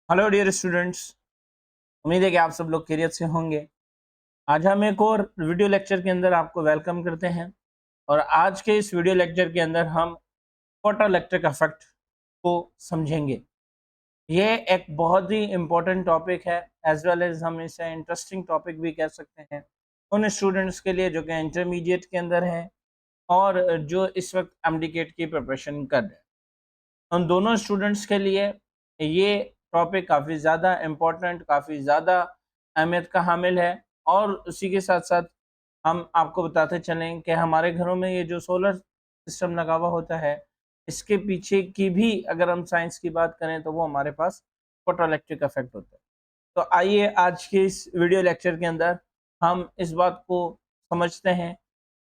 Hello dear students. उम्मीद है कि आप सब लोग खैरियत से होंगे। आज हम एक और वीडियो लेक्चर के अंदर आपको वेलकम करते हैं और आज के इस वीडियो लेक्चर के अंदर हम फोटो इलेक्ट्रिक इफेक्ट को समझेंगे। ये एक बहुत ही इम्पोर्टेंट टॉपिक है, एज वेल एज हम इसे इंटरेस्टिंग टॉपिक भी कह सकते हैं उन स्टूडेंट्स के लिए जो कि इंटरमीडिएट के अंदर हैं और जो इस वक्त एमडीकेट की प्रिपरेशन कर रहे हैं। उन दोनों स्टूडेंट्स के लिए ये टॉपिक काफ़ी ज़्यादा इम्पोर्टेंट, काफ़ी ज़्यादा अहमियत का हामिल है। और उसी के साथ साथ हम आपको बताते चलें कि हमारे घरों में ये जो सोलर सिस्टम लगा हुआ होता है, इसके पीछे की भी अगर हम साइंस की बात करें तो वो हमारे पास फोटो इलेक्ट्रिक इफेक्ट होता है। तो आइए आज के इस वीडियो लेक्चर के अंदर हम इस बात को समझते हैं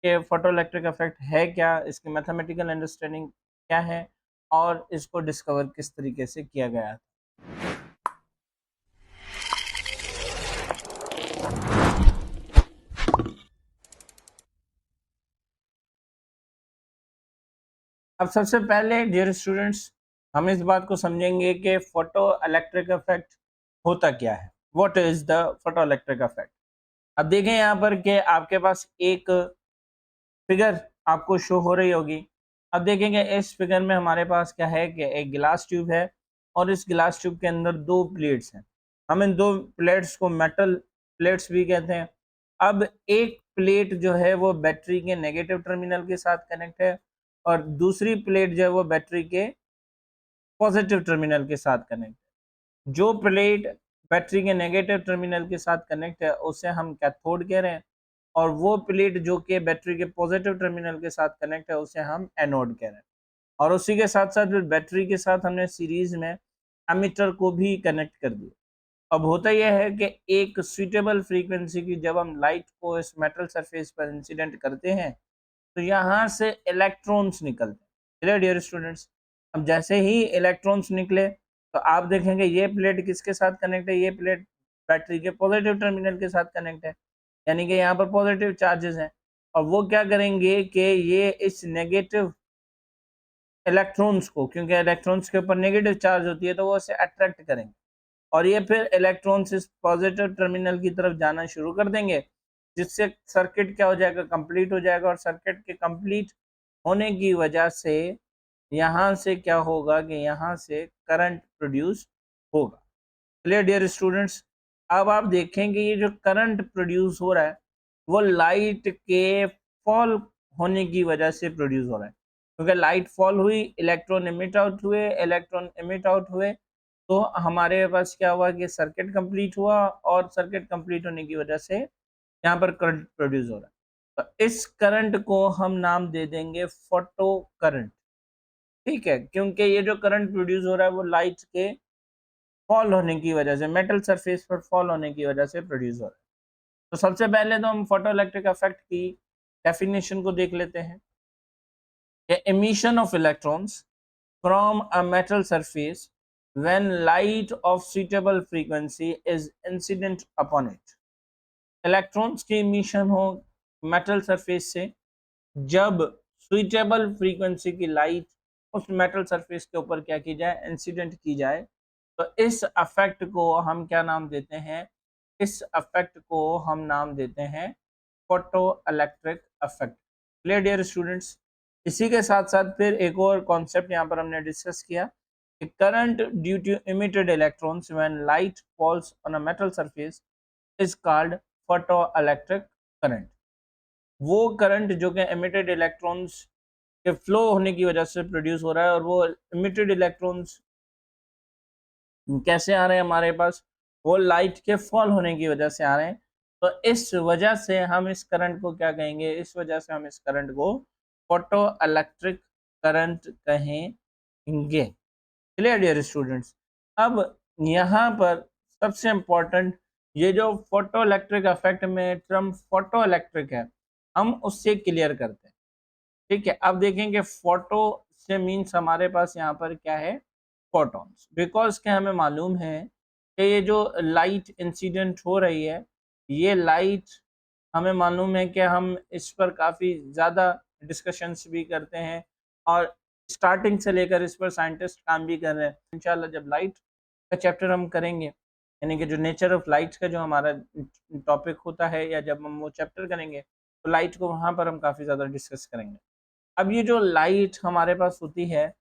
कि फोटो इलेक्ट्रिक इफेक्ट है क्या, इसकी मैथमेटिकल अंडरस्टैंडिंग क्या है और इसको डिस्कवर किस तरीके से किया गया है। अब सबसे पहले डियर स्टूडेंट्स, हम इस बात को समझेंगे कि फोटो इलेक्ट्रिक इफेक्ट होता क्या है। What is the photo electric effect. अब देखें यहाँ पर कि आपके पास एक फिगर आपको शो हो रही होगी। अब देखेंगे इस फिगर में हमारे पास क्या है कि एक गिलास ट्यूब है और इस गिलास ट्यूब के अंदर दो प्लेट्स हैं। हम इन दो प्लेट्स को मेटल प्लेट्स भी कहते हैं। अब एक प्लेट जो है वो बैटरी के नेगेटिव टर्मिनल के साथ कनेक्ट है और दूसरी प्लेट जो है वो बैटरी के पॉजिटिव टर्मिनल के साथ कनेक्ट है। जो प्लेट बैटरी के नेगेटिव टर्मिनल के साथ कनेक्ट है उसे हम कैथोड कह रहे हैं और वो प्लेट जो कि बैटरी के पॉजिटिव टर्मिनल के साथ कनेक्ट है उसे हम एनोड कह रहे हैं। और उसी के साथ साथ फिर बैटरी के साथ हमने सीरीज में एमीटर को भी कनेक्ट कर दिया। अब होता यह है कि एक सुइटेबल फ्रीक्वेंसी की जब हम लाइट को इस मेटल सरफेस पर इंसिडेंट करते हैं तो यहाँ से इलेक्ट्रॉन्स निकलते हैं। Clear dear students. अब जैसे ही इलेक्ट्रॉन्स निकले तो आप देखेंगे ये प्लेट किसके साथ कनेक्ट है, ये प्लेट बैटरी के पॉजिटिव टर्मिनल के साथ कनेक्ट है, यानी कि यहाँ पर पॉजिटिव चार्जेस हैं। और वो क्या करेंगे कि ये इस नेगेटिव इलेक्ट्रॉन्स को, क्योंकि इलेक्ट्रॉन्स के ऊपर नेगेटिव चार्ज होती है तो वो उसे अट्रैक्ट करेंगे और ये फिर इलेक्ट्रॉन्स इस पॉजिटिव टर्मिनल की तरफ जाना शुरू कर देंगे, जिससे सर्किट क्या हो जाएगा, कंप्लीट हो जाएगा। और सर्किट के कंप्लीट होने की वजह से यहाँ से क्या होगा कि यहाँ से करंट प्रोड्यूस होगा। Clear dear students. अब आप देखेंगे ये जो करंट प्रोड्यूस हो रहा है वो लाइट के फॉल होने की वजह से प्रोड्यूस हो रहा है, क्योंकि लाइट फॉल हुई, इलेक्ट्रॉन इमिट आउट हुए, इलेक्ट्रॉन इमिट आउट हुए तो हमारे पास क्या हुआ कि सर्किट कंप्लीट हुआ और सर्किट कंप्लीट होने की वजह से यहाँ पर करंट प्रोड्यूस हो रहा है। तो इस करंट को हम नाम दे देंगे फोटो करंट। ठीक है, क्योंकि ये जो करंट प्रोड्यूस हो रहा है वो लाइट के फॉल होने की वजह से, मेटल सरफेस पर फॉल होने की वजह से प्रोड्यूस हो रहा है। तो सबसे पहले तो हम फोटो इलेक्ट्रिक इफेक्ट की डेफिनेशन को देख लेते हैं। emission of electrons from a metal surface when light of suitable frequency is incident upon it। Electrons की इमिशन हो मेटल सरफेस से जब सुइटेबल फ्रीक्वेंसी की लाइट उस मेटल सरफेस के ऊपर क्या की जाए, इंसिडेंट की जाए, तो इस अफेक्ट को हम क्या नाम देते हैं, इस अफेक्ट को हम नाम देते हैं photo electric effect. Clear dear students. इसी के साथ साथ फिर एक और कॉन्सेप्ट यहाँ पर हमने डिस्कस किया कि current due to emitted electrons when light falls on a metal surface is called photo electric current. वो करंट जो कि इमिटेड इलेक्ट्रॉन्स के फ्लो होने की वजह से प्रोड्यूस हो रहा है और वो इमिटेड इलेक्ट्रॉन्स कैसे आ रहे हैं हमारे पास, वो लाइट के फॉल होने की वजह से आ रहे हैं। तो इस वजह से हम इस करंट को क्या कहेंगे, इस वजह से हम इस करंट को फोटो इलेक्ट्रिक करंट कहेंगे। Clear dear students. अब यहाँ पर सबसे इम्पोर्टेंट, ये जो फोटो इलेक्ट्रिक इफेक्ट में टर्म फोटो इलेक्ट्रिक है हम उससे क्लियर करते हैं। ठीक है, अब देखेंगे फोटो से मीन्स हमारे पास यहाँ पर क्या है, फोटॉन्स। बिकॉज क्या हमें मालूम है कि ये जो लाइट इंसिडेंट हो रही है, ये लाइट हमें मालूम है कि हम इस पर काफ़ी ज़्यादा डिस्कशंस भी करते हैं और स्टार्टिंग से लेकर इस पर साइंटिस्ट काम भी कर रहे हैं। इंशाल्लाह जब लाइट का चैप्टर हम करेंगे, यानी कि जो नेचर ऑफ लाइट का जो हमारा टॉपिक होता है, या जब हम वो चैप्टर करेंगे तो लाइट को वहाँ पर हम काफ़ी ज़्यादा डिस्कस करेंगे। अब ये जो लाइट हमारे पास होती है,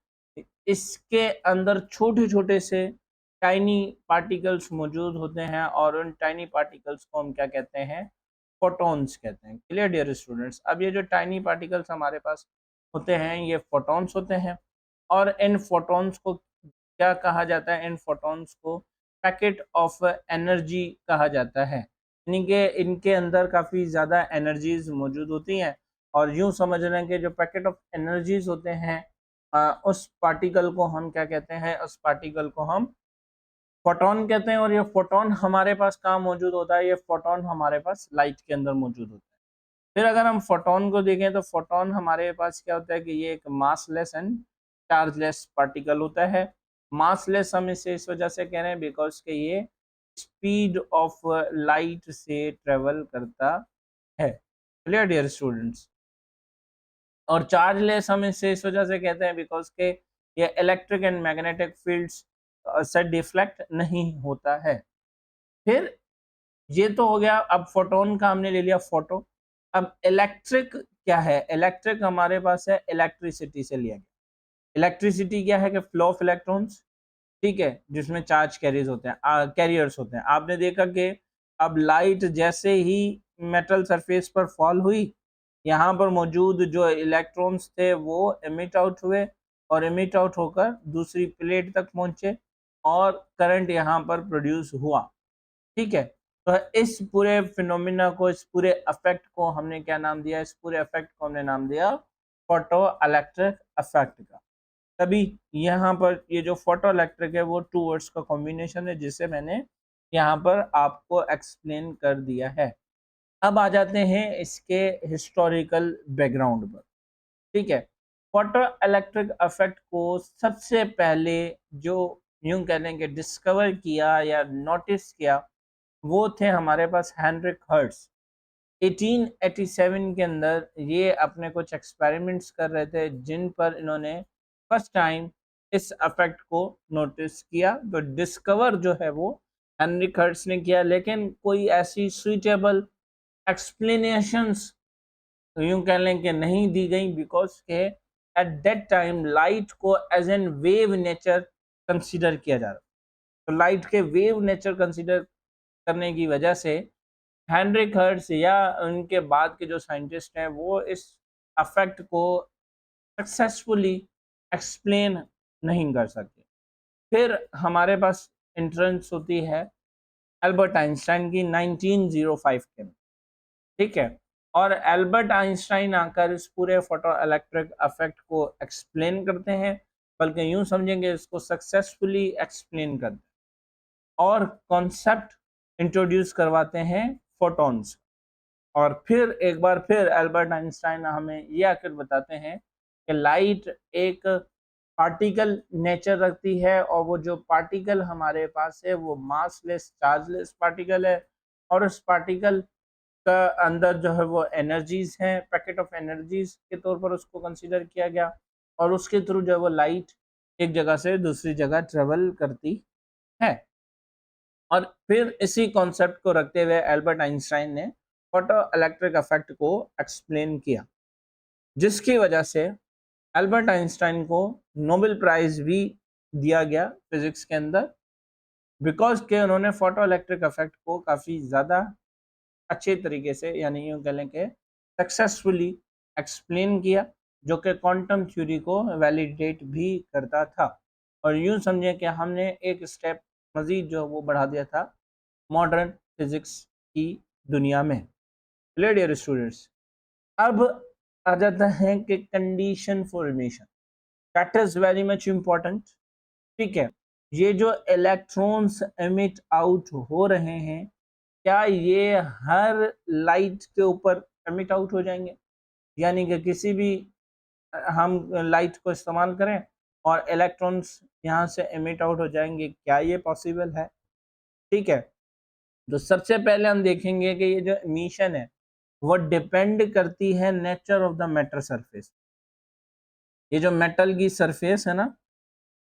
इसके अंदर छोटे-छोटे से टाइनी पार्टिकल्स मौजूद होते हैं, और उन टाइनी पार्टिकल्स को हम क्या कहते हैं? फोटॉन्स कहते हैं। Clear dear students? अब ये जो टाइनी पार्टिकल्स हमारे पास होते हैं, ये फोटॉन्स होते हैं, और इन फोटॉन्स को क्या कहा जाता है? इन फोटॉन्स को पैकेट ऑफ एनर्जी कहा जाता है। यानी कि इनके अंदर काफ़ी ज़्यादा एनर्जीज़ मौजूद होती हैं, और यूँ समझ लें कि जो पैकेट ऑफ एनर्जीज़ होते हैं, उस पार्टिकल को हम क्या कहते हैं? उस पार्टिकल को हम फोटॉन कहते हैं, और ये फोटॉन हमारे पास कहाँ मौजूद होता है? ये फोटॉन हमारे पास लाइट के अंदर मौजूद होता है। फिर अगर हम फोटॉन को देखें, तो फोटॉन हमारे पास क्या होता है कि ये एक मासलेस एंड चार्जलेस पार्टिकल होता है। मासलेस हम इसे इस वजह से कह रहे हैं बिकॉज के ये स्पीड ऑफ लाइट से ट्रेवल करता है। Clear dear students? और चार्जलेस हम इसे इस वजह से कहते हैं बिकॉज के ये इलेक्ट्रिक एंड मैग्नेटिक फील्ड्स से डिफ्लेक्ट नहीं होता है। फिर ये तो हो गया, अब फोटोन का हमने ले लिया फोटो। अब इलेक्ट्रिक क्या है? इलेक्ट्रिक हमारे पास है इलेक्ट्रिसिटी से लिया गया। इलेक्ट्रिसिटी क्या है? कि फ्लो ऑफ इलेक्ट्रॉन्स, ठीक है, जिसमें चार्ज कैरियर्स होते हैं, कैरियर्स होते हैं। आपने देखा कि अब लाइट जैसे ही मेटल सरफेस पर फॉल हुई, यहाँ पर मौजूद जो इलेक्ट्रॉन्स थे वो एमिट आउट हुए, और एमिट आउट होकर दूसरी प्लेट तक पहुंचे, और करंट यहाँ पर प्रोड्यूस हुआ। ठीक है, तो इस पूरे फिनोमिना को, इस पूरे इफेक्ट को हमने क्या नाम दिया? इस पूरे इफेक्ट को हमने नाम दिया फोटो इलेक्ट्रिक इफेक्ट का। तभी यहाँ पर ये जो फोटो इलेक्ट्रिक है वो टू वर्ड्स का कॉम्बिनेशन है, जिसे मैंने यहाँ पर आपको एक्सप्लेन कर दिया है। अब आ जाते हैं इसके हिस्टोरिकल बैकग्राउंड पर। ठीक है, फोटो इलेक्ट्रिक इफेक्ट को सबसे पहले जो यूं कह लें कि डिस्कवर किया या नोटिस किया, वो थे हमारे पास हेनरिक हर्ट्ज। 1887 के अंदर ये अपने कुछ एक्सपेरिमेंट्स कर रहे थे, जिन पर इन्होंने फर्स्ट टाइम इस इफेक्ट को नोटिस किया। तो डिस्कवर जो है वो हेनरिक हर्ट्ज ने किया, लेकिन कोई ऐसी सुइटेबल एक्सप्लेनेशंस यूं कह लें कि नहीं दी गई, बिकॉज के एट दैट टाइम लाइट को as an wave nature consider किया जा रहा। तो लाइट के वेव नेचर कंसीडर करने की वजह से हेनरिक हर्ट्ज या उनके बाद के जो साइंटिस्ट हैं वो इस अफेक्ट को सक्सेसफुली एक्सप्लेन नहीं कर सके। फिर हमारे पास इंट्रेंस होती है एल्बर्ट आइंस्टाइन की 1905 के में। ठीक है, और एल्बर्ट आइंस्टाइन आकर इस पूरे फोटो इलेक्ट्रिक इफेक्ट को एक्सप्लेन करते हैं, बल्कि यूं समझेंगे इसको सक्सेसफुली एक्सप्लेन करते हैं, और कॉन्सेप्ट इंट्रोड्यूस करवाते हैं फोटॉन्स। और फिर एक बार फिर एल्बर्ट आइंस्टाइन हमें ये आकर बताते हैं कि लाइट एक पार्टिकल नेचर रखती है, और वो जो पार्टिकल हमारे पास है वो मासलेस चार्जलेस पार्टिकल है, और उस पार्टिकल का अंदर जो है वो एनर्जीज हैं, पैकेट ऑफ एनर्जीज के तौर पर उसको कंसीडर किया गया, और उसके थ्रू जो है वो लाइट एक जगह से दूसरी जगह ट्रेवल करती है। और फिर इसी कॉन्सेप्ट को रखते हुए एल्बर्ट आइंस्टाइन ने फोटो इलेक्ट्रिक इफेक्ट को एक्सप्लेन किया, जिसकी वजह से एल्बर्ट आइंस्टाइन को नोबेल प्राइज भी दिया गया फिजिक्स के अंदर, बिकॉज के उन्होंने फोटो इलेक्ट्रिक इफेक्ट को काफ़ी ज़्यादा अच्छे तरीके से, यानी यूँ कह लें कि सक्सेसफुली एक्सप्लेन किया, जो कि क्वांटम थ्योरी को वैलिडेट भी करता था। और यूँ समझें कि हमने एक स्टेप मज़ीद जो वो बढ़ा दिया था मॉडर्न फिजिक्स की दुनिया में। Clear dear students? अब आ जाता है कि condition formation, that is very much important. ठीक है, ये जो इलेक्ट्रॉन्स एमिट आउट हो रहे हैं, क्या ये हर लाइट के ऊपर एमिट आउट हो जाएंगे? यानी कि किसी भी हम लाइट को इस्तेमाल करें और इलेक्ट्रॉन्स यहाँ से एमिट आउट हो जाएंगे, क्या ये पॉसिबल है? ठीक है, तो सबसे पहले हम देखेंगे कि ये जो एमिशन है वो डिपेंड करती है nature of the metal surface. ये जो मेटल की सरफेस है ना,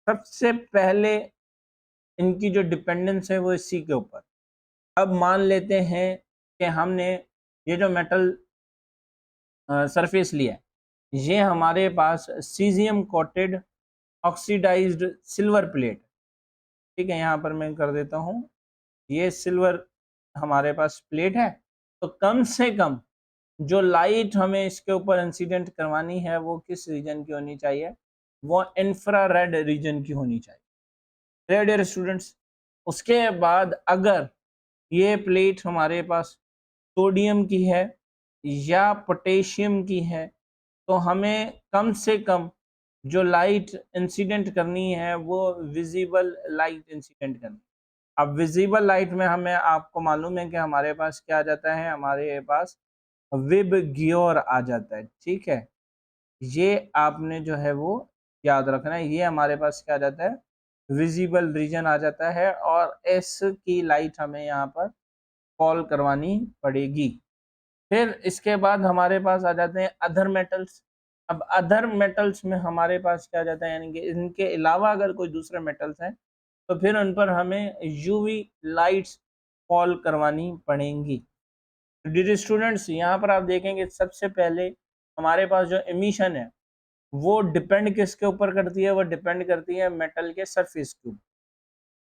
सबसे पहले इनकी जो डिपेंडेंस है वो इसी के ऊपर। अब मान लेते हैं कि हमने ये जो मेटल सरफेस लिया है, ये हमारे पास caesium coated oxidised silver plate, ठीक है, यहाँ पर मैं कर देता हूँ, ये सिल्वर हमारे पास प्लेट है। तो कम से कम जो लाइट हमें इसके ऊपर इंसिडेंट करवानी है वो किस रीजन की होनी चाहिए, वो इंफ्रारेड रीजन की होनी चाहिए। डियर स्टूडेंट्स, उसके बाद अगर ये प्लेट हमारे पास सोडियम की है या पोटेशियम की है, तो हमें कम से कम जो लाइट इंसिडेंट करनी है वो विजिबल लाइट इंसिडेंट करनी। अब विजिबल लाइट में हमें, आपको मालूम है कि हमारे पास क्या आ जाता है, हमारे पास विब गियोर आ जाता है, ठीक है। ये आपने जो है वो याद रखना है, ये हमारे पास क्या आ जाता है, विजिबल रीजन आ जाता है, और एस की लाइट हमें यहाँ पर फॉल करवानी पड़ेगी। फिर इसके बाद हमारे पास आ जाते हैं अदर मेटल्स। अब अदर मेटल्स में हमारे पास क्या आ जाता है, यानी कि इनके अलावा अगर कोई दूसरे मेटल्स हैं तो फिर उन पर हमें यूवी लाइट्स फॉल करवानी पड़ेंगी। डियर स्टूडेंट्स, यहाँ पर आप देखेंगे सबसे पहले हमारे पास जो एमिशन है वो डिपेंड किसके ऊपर करती है, वो डिपेंड करती है मेटल के सरफेस के ऊपर।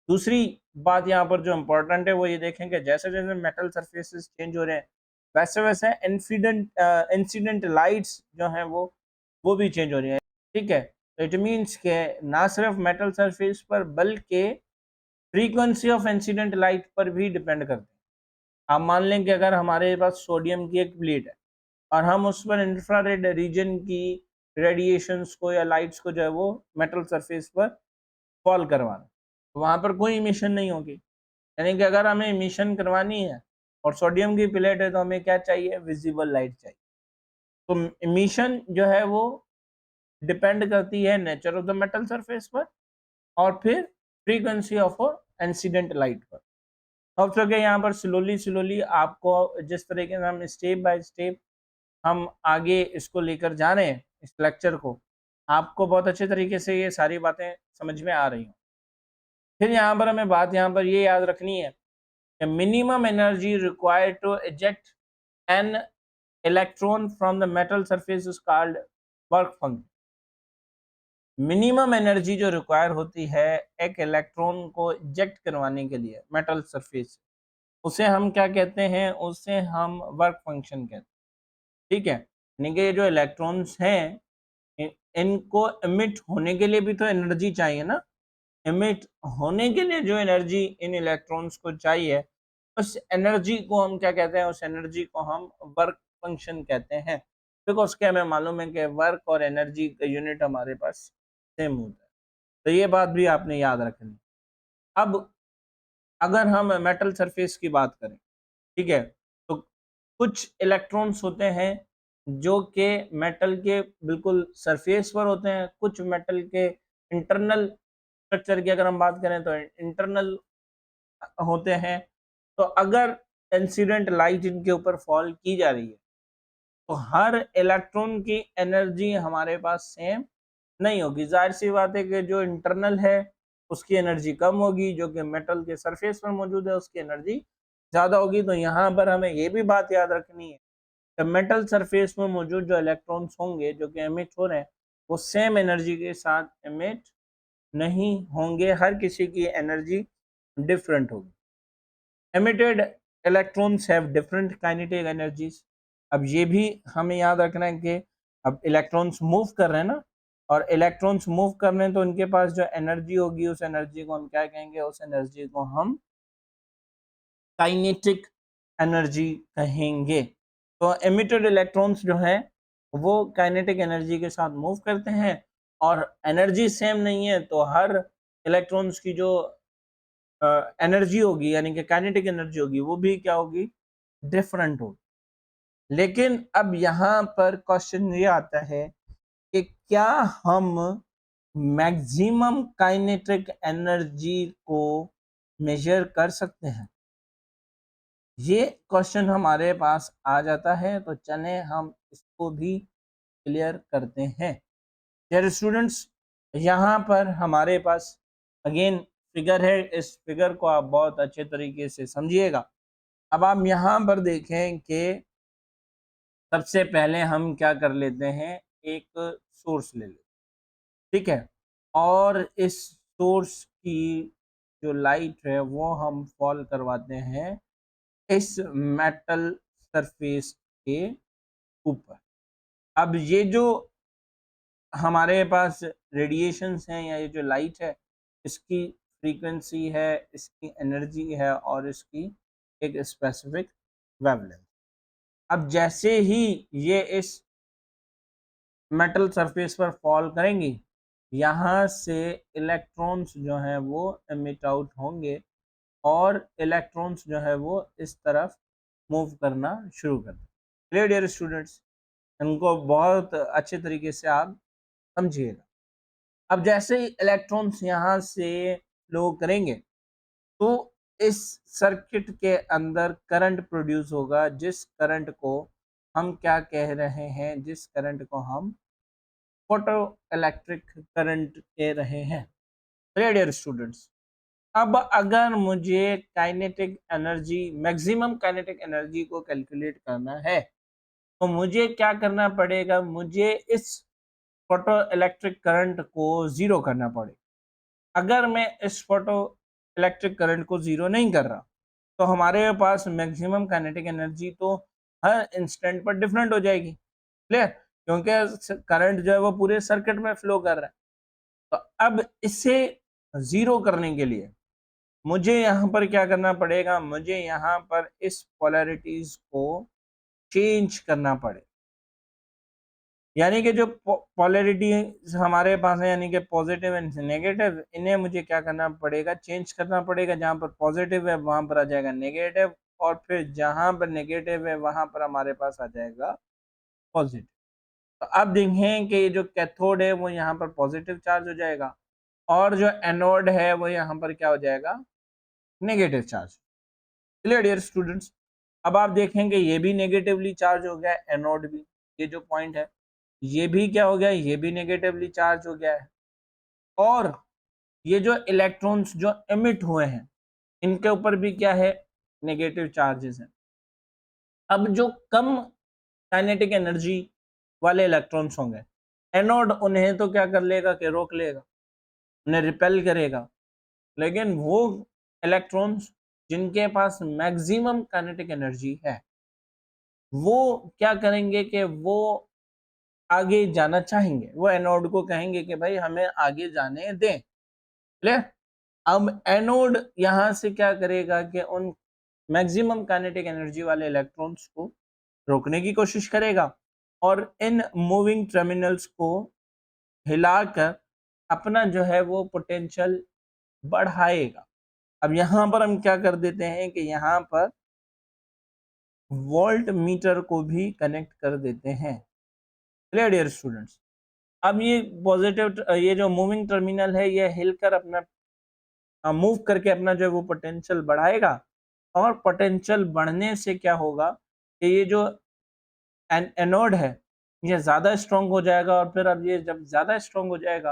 दूसरी बात यहाँ पर जो इम्पोर्टेंट है वो ये देखें कि जैसे जैसे मेटल सरफेसेस चेंज हो रहे हैं वैसे वैसे इंसिडेंट लाइट्स जो हैं वो भी चेंज हो रही है, ठीक है। तो इट मीन्स के ना सिर्फ मेटल सरफेस पर बल्कि फ्रीक्वेंसी ऑफ इंसिडेंट लाइट पर भी डिपेंड करते हैं। आप मान लें कि अगर हमारे पास सोडियम की एक प्लेट है और हम उस पर इंफ्रारेड रीजन की रेडिएशंस को या लाइट्स को जो है वो मेटल सरफेस पर फॉल करवाना, तो वहाँ पर कोई इमिशन नहीं होगी। यानी कि अगर हमें इमिशन करवानी है और सोडियम की प्लेट है तो हमें क्या चाहिए, विजिबल लाइट चाहिए। तो इमिशन जो है वो डिपेंड करती है nature of the metal surface पर और फिर फ्रीक्वेंसी ऑफ इंसिडेंट लाइट पर। अब चलिए यहाँ पर स्लोली स्लोली आपको जिस तरीके से हम स्टेप बाय स्टेप हम आगे इसको लेकर जा रहे हैं इस लेक्चर को, आपको बहुत अच्छे तरीके से ये सारी बातें समझ में आ रही हैं। फिर यहाँ पर हमें बात यहाँ पर ये याद रखनी है कि minimum energy required to eject an electron from the metal surface is called work function. Minimum energy जो रिक्वायर होती है एक इलेक्ट्रॉन को इजेक्ट करवाने के लिए मेटल सरफेस, उसे हम क्या कहते हैं, उसे हम वर्क फंक्शन कहते हैं, ठीक है। यानी कि ये जो इलेक्ट्रॉन्स हैं इनको इमिट होने के लिए भी तो एनर्जी चाहिए ना। इमिट होने के लिए जो एनर्जी इन इलेक्ट्रॉन्स को चाहिए उस एनर्जी को हम क्या कहते हैं, उस एनर्जी को हम वर्क फंक्शन कहते हैं। बिकॉज क्या हमें मालूम है कि वर्क और एनर्जी का यूनिट हमारे पास सेम होता है, तो ये बात भी आपने याद रखनी। अब अगर हम मेटल सरफेस की बात करें, ठीक है, तो कुछ इलेक्ट्रॉन्स होते हैं जो कि मेटल के बिल्कुल सरफेस पर होते हैं, कुछ मेटल के इंटरनल स्ट्रक्चर की अगर हम बात करें तो इंटरनल होते हैं। तो अगर इंसिडेंट लाइट इनके ऊपर फॉल की जा रही है तो हर इलेक्ट्रॉन की एनर्जी हमारे पास सेम नहीं होगी। जाहिर सी बात है कि जो इंटरनल है उसकी एनर्जी कम होगी, जो कि मेटल के सरफेस पर मौजूद है उसकी एनर्जी ज़्यादा होगी। तो यहाँ पर हमें ये भी बात याद रखनी है कि मेटल सरफेस में मौजूद जो इलेक्ट्रॉन्स होंगे जो कि एमिट हो रहे हैं वो सेम एनर्जी के साथ एमिट नहीं होंगे, हर किसी की एनर्जी डिफरेंट होगी। Emitted electrons have different kinetic energies. अब ये भी हमें याद रखना है कि अब इलेक्ट्रॉन्स मूव कर रहे हैं ना, और इलेक्ट्रॉन्स मूव कर रहे हैं तो उनके पास जो एनर्जी होगी उस एनर्जी को हम क्या कहेंगे, उस एनर्जी को हम काइनेटिक एनर्जी कहेंगे। तो एमिटेड इलेक्ट्रॉन्स जो है वो काइनेटिक एनर्जी के साथ मूव करते हैं, और एनर्जी सेम नहीं है तो हर इलेक्ट्रॉन्स की जो एनर्जी होगी यानी कि काइनेटिक एनर्जी होगी वो भी क्या होगी, डिफरेंट होगी। लेकिन अब यहाँ पर क्वेश्चन ये आता है कि क्या हम मैक्सिमम काइनेटिक एनर्जी को मेजर कर सकते हैं, ये क्वेश्चन हमारे पास आ जाता है। तो चलें हम इसको भी क्लियर करते हैं। डियर स्टूडेंट्स, यहाँ पर हमारे पास अगेन फिगर है, इस फिगर को आप बहुत अच्छे तरीके से समझिएगा। अब आप यहाँ पर देखें कि सबसे पहले हम क्या कर लेते हैं, एक सोर्स ले लेते हैं, ठीक है, और इस सोर्स की जो लाइट है वो हम फॉल करवाते हैं इस मेटल सरफेस के ऊपर। अब ये जो हमारे पास रेडिएशंस हैं या ये जो लाइट है, इसकी फ्रीक्वेंसी है, इसकी एनर्जी है और इसकी एक स्पेसिफिक वेवलेंथ। अब जैसे ही ये इस मेटल सरफेस पर फॉल करेंगी, यहाँ से इलेक्ट्रॉन्स जो हैं वो एमिट आउट होंगे और इलेक्ट्रॉन्स जो है वो इस तरफ मूव करना शुरू कर दें। क्लियर डियर स्टूडेंट्स, इनको बहुत अच्छे तरीके से आप समझिएगा। अब जैसे ही इलेक्ट्रॉन्स यहाँ से फ्लो करेंगे तो इस सर्किट के अंदर करंट प्रोड्यूस होगा, जिस करंट को हम क्या कह रहे हैं, जिस करंट को हम फोटो इलेक्ट्रिक करंट कह रहे हैं। डियर स्टूडेंट्स, अब अगर मुझे kinetic energy, maximum kinetic energy को कैलकुलेट करना है तो मुझे क्या करना पड़ेगा, मुझे इस फोटो इलेक्ट्रिक करंट को जीरो करना पड़ेगा। अगर मैं इस फोटो इलेक्ट्रिक करंट को जीरो नहीं कर रहा तो हमारे पास मैक्सिमम काइनेटिक एनर्जी तो हर इंस्टेंट पर डिफरेंट हो जाएगी। क्लियर, क्योंकि करंट जो है वो पूरे सर्किट में फ्लो कर रहा है। तो अब इसे जीरो करने के लिए मुझे यहाँ पर क्या करना पड़ेगा, मुझे यहाँ पर इस पोलैरिटीज को चेंज करना पड़ेगा। यानी कि जो पोलैरिटी हमारे पास है, यानी कि पॉजिटिव एंड नेगेटिव, इन्हें मुझे क्या करना पड़ेगा, चेंज करना पड़ेगा। जहाँ पर पॉजिटिव है वहां पर आ जाएगा नेगेटिव, और फिर जहां पर नेगेटिव है वहां पर हमारे पास आ जाएगा पॉजिटिव। तो अब देखें कि जो कैथोड है वो यहाँ पर पॉजिटिव चार्ज हो जाएगा और जो एनोड है वो यहाँ पर क्या हो जाएगा, negative charge. Clear dear students, अब आप देखेंगे ये भी नेगेटिवली चार्ज हो गया है, एनोड भी, ये जो पॉइंट है ये भी क्या हो गया, ये भी नेगेटिवली चार्ज हो गया है। और ये जो इलेक्ट्रॉन्स जो एमिट हुए हैं इनके ऊपर भी क्या है, नेगेटिव चार्जेस हैं। अब जो कम काइनेटिक एनर्जी वाले इलेक्ट्रॉन्स होंगे, एनोड उन्हें तो क्या कर लेगा कि रोक लेगा, उन्हें रिपेल करेगा। लेकिन वो इलेक्ट्रॉन्स जिनके पास मैक्सिमम काइनेटिक एनर्जी है वो क्या करेंगे कि वो आगे जाना चाहेंगे, वो एनोड को कहेंगे कि भाई हमें आगे जाने दें। क्लियर, अब एनोड यहाँ से क्या करेगा कि उन मैक्सिमम काइनेटिक एनर्जी वाले इलेक्ट्रॉन्स को रोकने की कोशिश करेगा और इन मूविंग टर्मिनल्स को हिलाकर अपना जो है वो पोटेंशियल बढ़ाएगा। अब यहाँ पर हम क्या कर देते हैं कि यहाँ पर वोल्ट मीटर को भी कनेक्ट कर देते हैं। क्लियर डियर स्टूडेंट्स, अब ये पॉजिटिव, ये जो मूविंग टर्मिनल है ये हिलकर अपना मूव करके अपना जो है वो पोटेंशियल बढ़ाएगा और पोटेंशियल बढ़ने से क्या होगा कि ये जो एनोड है ये ज़्यादा स्ट्रॉन्ग हो जाएगा और फिर अब ये जब ज़्यादा स्ट्रॉन्ग हो जाएगा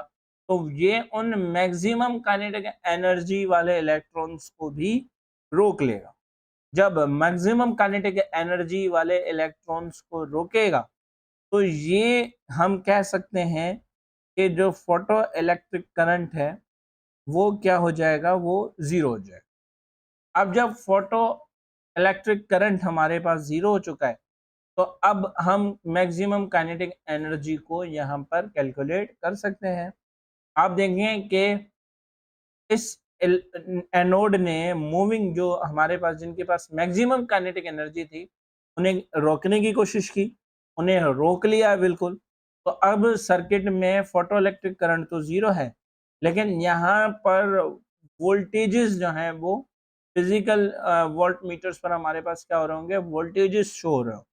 तो ये उन मैक्सिमम काइनेटिक एनर्जी वाले इलेक्ट्रॉन्स को भी रोक लेगा। जब मैक्सिमम काइनेटिक एनर्जी वाले इलेक्ट्रॉन्स को रोकेगा तो ये हम कह सकते हैं कि जो फोटो इलेक्ट्रिक करंट है वो क्या हो जाएगा, वो जीरो हो जाएगा। अब जब फोटो इलेक्ट्रिक करंट हमारे पास जीरो हो चुका है तो अब हम मैक्सिमम काइनेटिक एनर्जी को यहाँ पर कैलकुलेट कर सकते हैं। आप देखें कि इस एनोड ने मूविंग जो हमारे पास, जिनके पास मैक्सिमम काइनेटिक एनर्जी थी, उन्हें रोकने की कोशिश की, उन्हें रोक लिया बिल्कुल। तो अब सर्किट में फोटो इलेक्ट्रिक करंट तो जीरो है लेकिन यहाँ पर वोल्टेजेस जो हैं वो फिजिकल वोल्ट मीटर्स पर हमारे पास क्या हो रहे होंगे, वोल्टेजेस शो हो रहे होंगे।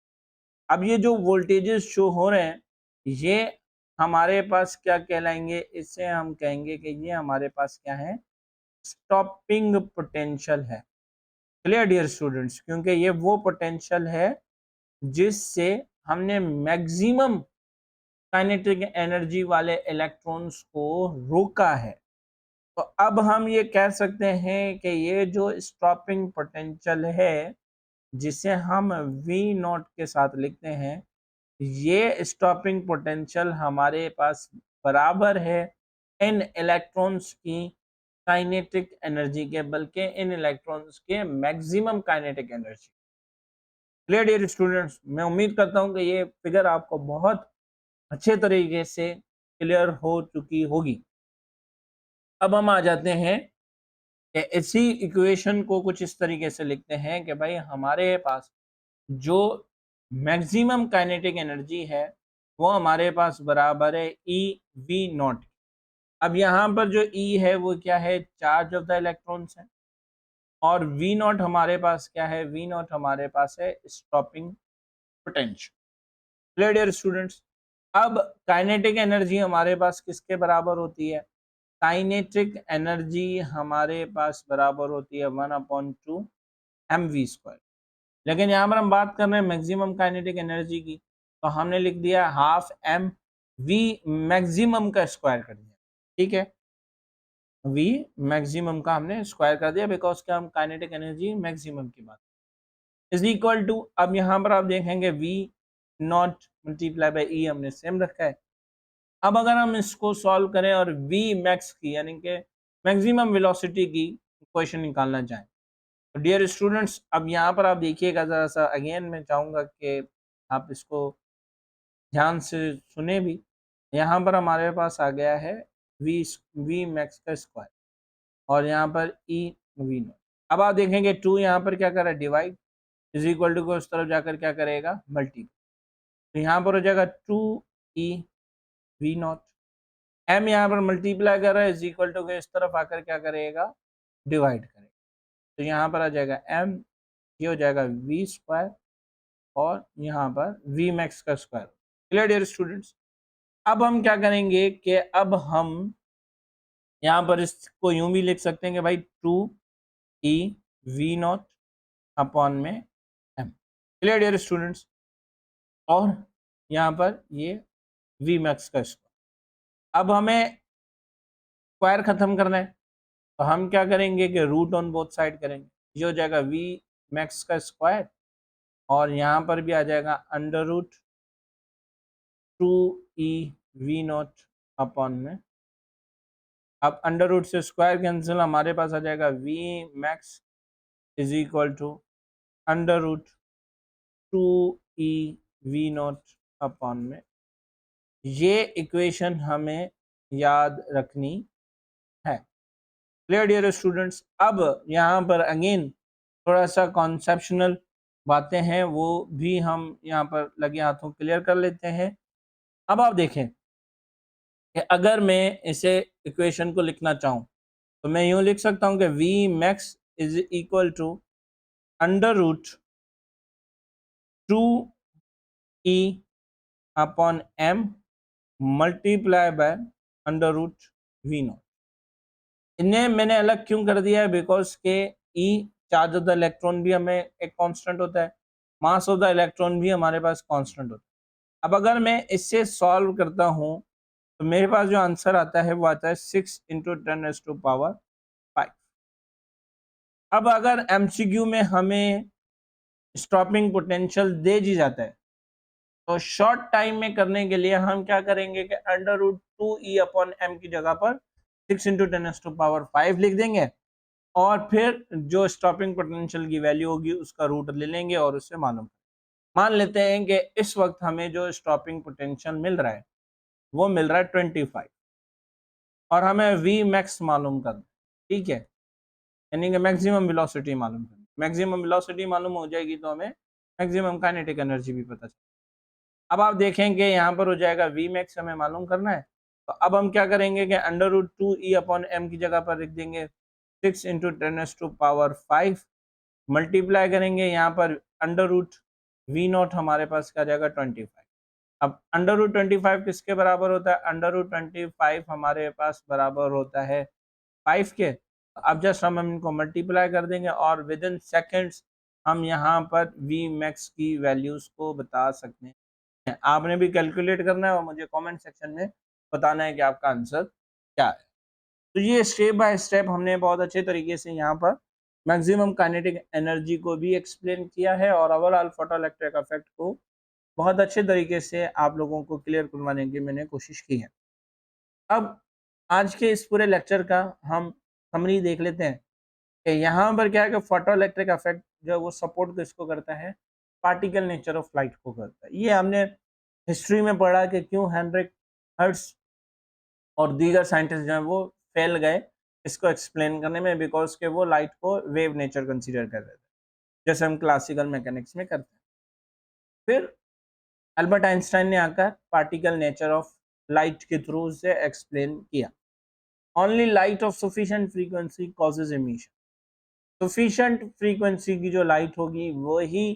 अब ये जो वोल्टेजेस शो हो रहे हैं ये हमारे पास क्या कहलाएंगे, इससे हम कहेंगे कि ये हमारे पास क्या है, स्टॉपिंग पोटेंशियल है। क्लियर डियर स्टूडेंट्स, क्योंकि ये वो पोटेंशियल है जिससे हमने मैक्सिमम काइनेटिक एनर्जी वाले इलेक्ट्रॉन्स को रोका है। तो अब हम ये कह सकते हैं कि ये जो स्टॉपिंग पोटेंशियल है जिसे हम वी नॉट के साथ लिखते हैं, ये स्टॉपिंग पोटेंशियल हमारे पास बराबर है इन इलेक्ट्रॉन्स की काइनेटिक एनर्जी के, बल्कि इन इलेक्ट्रॉन्स के maximum kinetic energy. Clear dear students, मैं उम्मीद करता हूं कि ये फिगर आपको बहुत अच्छे तरीके से क्लियर हो चुकी होगी। अब हम आ जाते हैं कि इसी इक्वेशन को कुछ इस तरीके से लिखते हैं कि भाई हमारे पास जो मैक्सिमम काइनेटिक एनर्जी है वो हमारे पास बराबर है ई वी नॉट। अब यहाँ पर जो ई है वो क्या है, चार्ज ऑफ द इलेक्ट्रॉन्स है, और वी नॉट हमारे पास क्या है, वी नॉट हमारे पास है stopping potential. Clear dear students, अब काइनेटिक एनर्जी हमारे पास किसके बराबर होती है, काइनेटिक एनर्जी हमारे पास बराबर होती है 1/2 mv²। लेकिन यहाँ पर हम बात कर रहे हैं मैक्सिमम काइनेटिक एनर्जी की, तो हमने लिख दिया हाफ एम वी मैक्सिमम का स्क्वायर कर दिया। ठीक है, वी मैक्सिमम का हमने स्क्वायर कर दिया बिकॉज क्या हम काइनेटिक एनर्जी मैक्सिमम की बात इज इक्वल टू, अब यहाँ पर आप देखेंगे we not multiply by E हमने सेम रखा है। अब अगर हम इसको सॉल्व करें और वी मैक्स की यानी कि मैक्सिमम वेलोसिटी की इक्वेशन निकालना चाहें, तो डियर स्टूडेंट्स अब यहाँ पर आप देखिएगा ज़रा सा, अगेन मैं चाहूँगा कि आप इसको ध्यान से सुने भी। यहाँ पर हमारे पास आ गया है वी वी मैक्स का स्क्वायर और यहाँ पर ई वी नॉट। अब आप देखेंगे टू यहाँ पर क्या कर रहा है, डिवाइड इज इक्वल टू को उस तरफ जाकर क्या करेगा, मल्टी। तो यहाँ पर हो जाएगा two e V not, m यहाँ पर मल्टीप्लाई कर रहा है इज इक्वल टू के इस तरफ आकर क्या करेगा, डिवाइड करेगा। तो यहाँ पर आ जाएगा एम, ये हो जाएगा वी स्क्वायर और यहाँ पर वी मैक्स का स्क्वायर। क्लियर डियर स्टूडेंट्स, अब हम क्या करेंगे कि अब हम यहाँ पर इसको यूं भी लिख सकते हैं कि भाई two e V not upon में एम। क्लियर डियर स्टूडेंट्स, और यहाँ पर ये वी मैक्स का स्क्वायर। अब हमें स्क्वायर खत्म करना है, तो हम क्या करेंगे कि रूट ऑन बोथ साइड करेंगे। ये हो जाएगा वी मैक्स का स्क्वायर और यहाँ पर भी आ जाएगा under root two e V not upon में। अब अंडर रूट से स्क्वायर कैंसिल, हमारे पास आ जाएगा V max is equal to under root two e V not upon में। ये इक्वेशन हमें याद रखनी है। क्लियर डियर स्टूडेंट्स, अब यहाँ पर अगेन थोड़ा सा कॉन्सेप्शनल बातें हैं वो भी हम यहाँ पर लगे हाथों क्लियर कर लेते हैं। अब आप देखें कि अगर मैं इसे इक्वेशन को लिखना चाहूँ तो मैं यूँ लिख सकता हूँ कि V max is equal to under root two e upon m multiply by under root V not. इन्हें मैंने अलग क्यों कर दिया है, बिकॉज के e charge of the electron भी हमें एक कांस्टेंट होता है, मास ऑफ द इलेक्ट्रॉन भी हमारे पास कांस्टेंट होता है। अब अगर मैं इससे सॉल्व करता हूँ तो मेरे पास जो आंसर आता है वो आता है 6 × 10⁵ अब अगर एमसीक्यू में हमें स्टॉपिंग पोटेंशियल दे दी जाता है तो शॉर्ट टाइम में करने के लिए हम क्या करेंगे कि under root two e upon m की जगह पर 6 × 10⁵ लिख देंगे और फिर जो स्टॉपिंग पोटेंशियल की वैल्यू होगी उसका रूट ले लेंगे और उससे मालूम मान लेते हैं कि इस वक्त हमें जो स्टॉपिंग पोटेंशियल मिल रहा है वो मिल रहा है 25 और हमें वी मैक्स मालूम करना। ठीक है, यानी कि मैक्सिमम वेलोसिटी मालूम करनी। मैक्सिमम वेलोसिटी मालूम हो जाएगी तो हमें मैक्सिमम काइनेटिक एनर्जी भी पता चलेगी। अब आप देखेंगे यहाँ पर हो जाएगा वी मैक्स हमें मालूम करना है, तो अब हम क्या करेंगे कि under root two e upon m की जगह पर लिख देंगे 6 × 10⁵ मल्टीप्लाई करेंगे यहाँ पर अंडर रूट वी नॉट हमारे पास क्या जाएगा 25। अब अंडर रूट 25 किसके बराबर होता है, अंडर रूट 25 हमारे पास बराबर होता है 5 के। अब जस्ट हम इनको मल्टीप्लाई कर देंगे और विद इन सेकेंड्स हम यहाँ पर वी मैक्स की वैल्यूज को बता सकते हैं। आपने भी कैलकुलेट करना है और मुझे कमेंट सेक्शन में बताना है कि आपका आंसर क्या है। तो ये स्टेप बाय स्टेप हमने बहुत अच्छे तरीके से यहाँ पर मैक्सिमम काइनेटिक एनर्जी को भी एक्सप्लेन किया है और ओवरऑल फोटो इलेक्ट्रिक इफेक्ट को बहुत अच्छे तरीके से आप लोगों को क्लियर करवाने की मैंने कोशिश की है। अब आज के इस पूरे लेक्चर का हम समरी देख लेते हैं कि यहाँ पर क्या है कि फोटो इलेक्ट्रिक इफेक्ट जो है वो सपोर्ट किसको करता है, पार्टिकल नेचर ऑफ लाइट को करता है। ये हमने हिस्ट्री में पढ़ा कि क्यों हेनरिक हर्ट्ज और दीगर साइंटिस्ट जो हैं वो फेल गए इसको एक्सप्लेन करने में, बिकॉज के वो लाइट को वेव नेचर कंसीडर कर रहे थे, जैसे हम क्लासिकल मैकेनिक्स में करते हैं। फिर अल्बर्ट आइंस्टाइन ने आकर पार्टिकल नेचर ऑफ लाइट के थ्रू से एक्सप्लेन किया। Only light of sufficient frequency causes emission. Sufficient frequency की जो लाइट होगी वही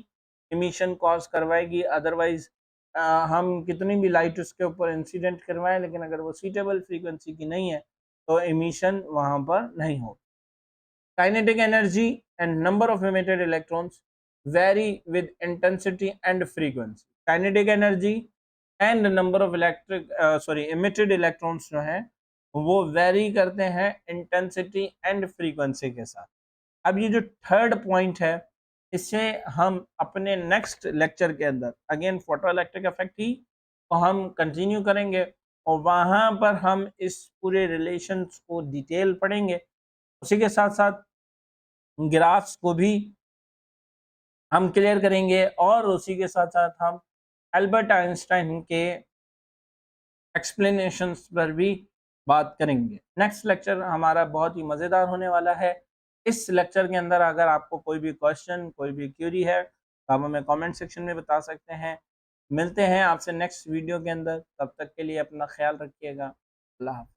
एमिशन कॉज करवाएगी, अदरवाइज हम कितनी भी लाइट उसके ऊपर इंसिडेंट करवाएं, लेकिन अगर वो सीटेबल फ्रीक्वेंसी की नहीं है तो एमिशन वहां पर नहीं हो। Kinetic energy and number of emitted electrons very with intensity and frequency. Kinetic energy and number of emitted electrons जो है वो वेरी करते हैं इंटेंसिटी एंड फ्रीक्वेंसी के साथ। अब ये जो थर्ड पॉइंट है इसे हम अपने नेक्स्ट लेक्चर के अंदर अगेन फोटो इलेक्ट्रिक इफेक्ट ही तो हम कंटिन्यू करेंगे और वहां पर हम इस पूरे रिलेशंस को डिटेल पढ़ेंगे। उसी के साथ साथ ग्राफ्स को भी हम क्लियर करेंगे और उसी के साथ साथ हम अल्बर्ट आइंस्टाइन के एक्सप्लेनेशंस पर भी बात करेंगे। नेक्स्ट लेक्चर हमारा बहुत ही मज़ेदार होने वाला है। इस लेक्चर के अंदर अगर आपको कोई भी क्वेश्चन, कोई भी क्यूरी है तो आप हमें कमेंट सेक्शन में बता सकते हैं। मिलते हैं आपसे नेक्स्ट वीडियो के अंदर, तब तक के लिए अपना ख्याल रखिएगा। अल्लाह हाफ़िज़।